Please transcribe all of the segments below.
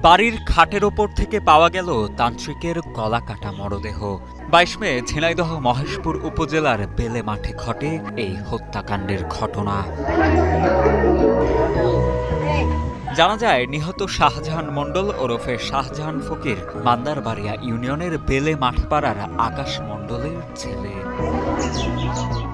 বাড়ির খাটের ওপর থেকে পাওয়া গেল তান্ত্রিকের গলা কাটা মরদেহ। ২২ মে ঝিনাইদহ মহেশপুর উপজেলার বেলে মাঠে ঘটে এই হত্যাকাণ্ডের ঘটনা। জানা যায়, নিহত শাহজাহান মণ্ডল ওরফে শাহজাহান ফকির মান্দারবাড়িয়া ইউনিয়নের বেলে মাঠপাড়ার আকাশ মণ্ডলের ছেলে।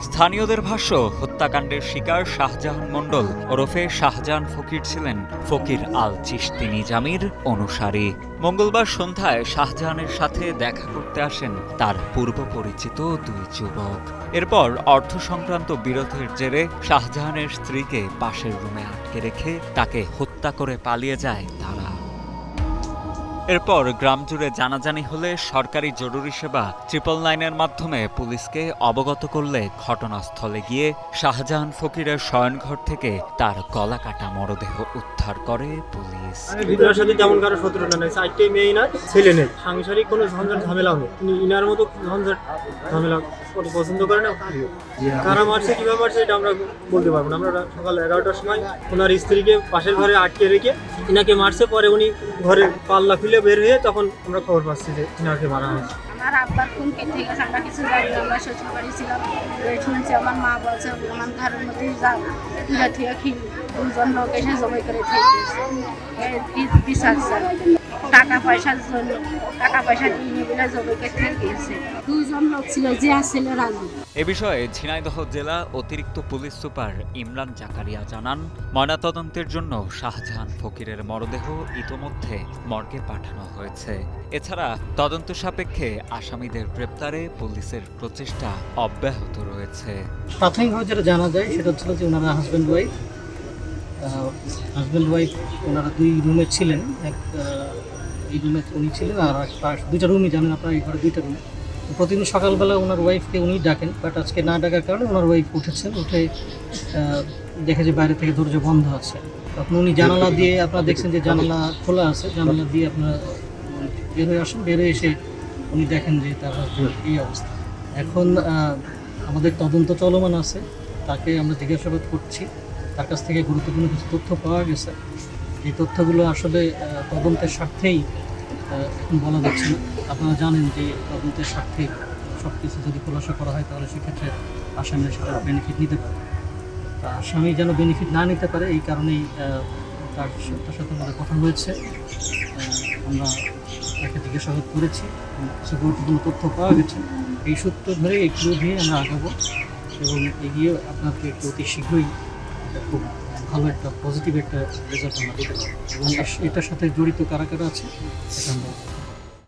স্থানীয়দের ভাষ্য, হত্যাকাণ্ডের শিকার শাহজাহান মণ্ডল ওরফে শাহজাহান ফকির ছিলেন ফকির আল চিশতি নিজামীর অনুসারী। মঙ্গলবার সন্ধ্যায় শাহজাহানের সাথে দেখা করতে আসেন তার পূর্ব পরিচিত দুই যুবক। এরপর অর্থ সংক্রান্ত বিরোধের জেরে শাহজাহানের স্ত্রীকে পাশের রুমে আটকে রেখে তাকে হত্যা করে পালিয়ে যায় তারা। এরপর গ্রাম জুড়ে জানাজানি হলে সরকারি জরুরি সেবা 999-এর মাধ্যমে পুলিশকে অবগত করলে ঘটনাস্থলে গিয়ে শাহজাহান ফকিরের শয়নঘর থেকে তার গলা কাটা মরদেহ উদ্ধার করে পুলিশ। ভিতরের সাথে তেমন কারো শত্রুতা নেই, চারটে মেয়ে না ছেলে নেই, সাংসারিক কোনো ঝঞ্ঝাট ঝামেলাও নেই। তিনি ইনার মতো ঝঞ্ঝাট ঝামেলা পছন্দ করে না। কারা মারছে কিভাবে মারছে এটা আমরা বলতে পারবো না। আমরা সকাল 11টার সময় ওনার স্ত্রীকে পাশের ঘরে আটকে রেখে ইনাকে মারছে, পরে উনি ঘরের পাল্লা খুলে বের হয়ে তখন আমরা খবর পাচ্ছি যে ইনাকে মারা হয়েছে। আমার আব্বার খুন কে থেকে আমরা কিছু জানি না। আমরা শ্বশুর বাড়ি ছিলাম, শুনেছি আমার মা বলছে আমার ঘরের মধ্যে পূজা থেকে দুজন লোক এসে জবাই করে টাকা পয়সার জন্য টাকা পয়সা দিয়ে বলে জবাই করে গিয়েছে। দুজন লোক ছিল, যে ছেলে রাজু। এ বিষয়ে ঝিনাইদহ জেলা অতিরিক্ত পুলিশ সুপার ইমরান জাকারিয়া জানান, ময়নাতদন্তের জন্য শাহজাহান ফকিরের মরদেহ ইতোমধ্যে মর্গে পাঠানো হয়েছে। এছাড়া তদন্ত সাপেক্ষে আসামিদের গ্রেপ্তারে পুলিশের প্রচেষ্টা অব্যাহত রয়েছে। প্রাথমিকভাবে যেটা জানা যায় সেটা হচ্ছিল যে ওনারা হাজব্যান্ড ওয়াইফ ওনারা দুই রুমে ছিলেন। এই রুমে উনি ছিলেন, আর দুইটা রুমই জানেন আপনার, এই ঘরে দুইটা রুম। প্রতিদিন সকালবেলা ওনার ওয়াইফকে উনি ডাকেন, বাট আজকে না ডাকার কারণে ওনার ওয়াইফ উঠেছেন, উঠে দেখে যে বাইরে থেকে দরজা বন্ধ আছে। তখন উনি জানালা দিয়ে, আপনারা দেখছেন যে জানালা খোলা আছে, জানালা দিয়ে আপনারা বের হয়ে আসেন। বের হয়ে এসে উনি দেখেন যে তার এই অবস্থা। এখন আমাদের তদন্ত চলমান আছে, তাকে আমরা জিজ্ঞাসাবাদ করছি। তার কাছ থেকে গুরুত্বপূর্ণ কিছু তথ্য পাওয়া গেছে। এই তথ্যগুলো আসলে তদন্তের স্বার্থেই এখন বলা যাচ্ছে না। আপনারা জানেন যে তদন্তের স্বার্থে সব কিছু যদি খোলাসা করা হয় তাহলে সেক্ষেত্রে আসামিরা সেটা বেনিফিট নিতে পারে। তা আসামি যেন বেনিফিট না নিতে পারে এই কারণেই তার সাথে আমাদের কথা হয়েছে। আমরা তাকে জিজ্ঞাসাবাদ করেছি, কিছু গুরুত্বপূর্ণ তথ্য পাওয়া গেছে। এই সূত্র ধরে এই ক্লু দিয়ে আমরা আগাবো এবং এগিয়ে আপনাকে অতি শীঘ্রই খুব ভালো একটা পজিটিভ একটা রেজাল্ট আমরা দিতে পারবো। এবং এটার সাথে জড়িত কারা কারা আছে সেটা আমরা